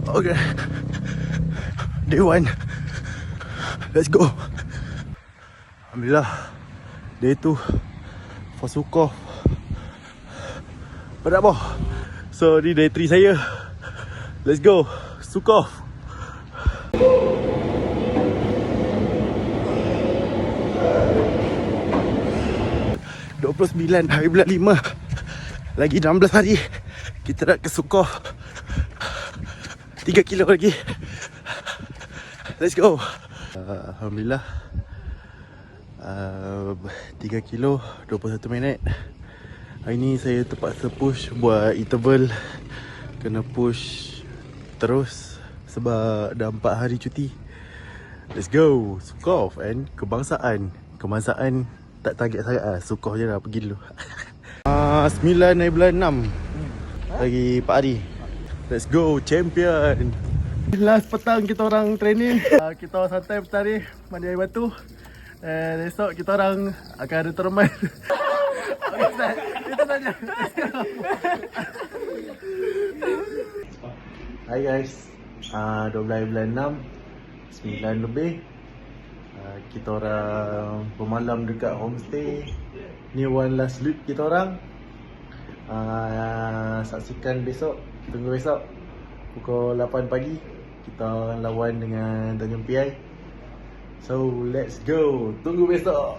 Okay, day 1. Let's go. Alhamdulillah, day 2 for Sukov. Berat boh. So ni day 3 saya. Let's go Sukov. 29 hari bulan 5. Lagi 16 hari kita nak ke Sukov. 3 kilo lagi. Let's go. Alhamdulillah, 3 kilo 21 minit. Hari ni saya terpaksa push buat interval. Kena push terus sebab dah 4 hari cuti. Let's go Sukov and kebangsaan. Kebangsaan tak target sangat lah. Sukov je lah, pergi dulu. 9 hari bulan 6. Lagi 4 hari. Let's go champion. Last petang kita orang training. Kita orang santai petang ni, mandi air batu. And esok kita orang akan ada tournament. Okay, Ustaz, kita tanya. Hai guys, 12 bulan 6, 9 lebih. Kita orang bermalam dekat homestay. Ni one last loop kita orang. Saksikan besok, tunggu besok pukul 8 pagi kita lawan dengan Tanjung Piai. So let's go, tunggu besok.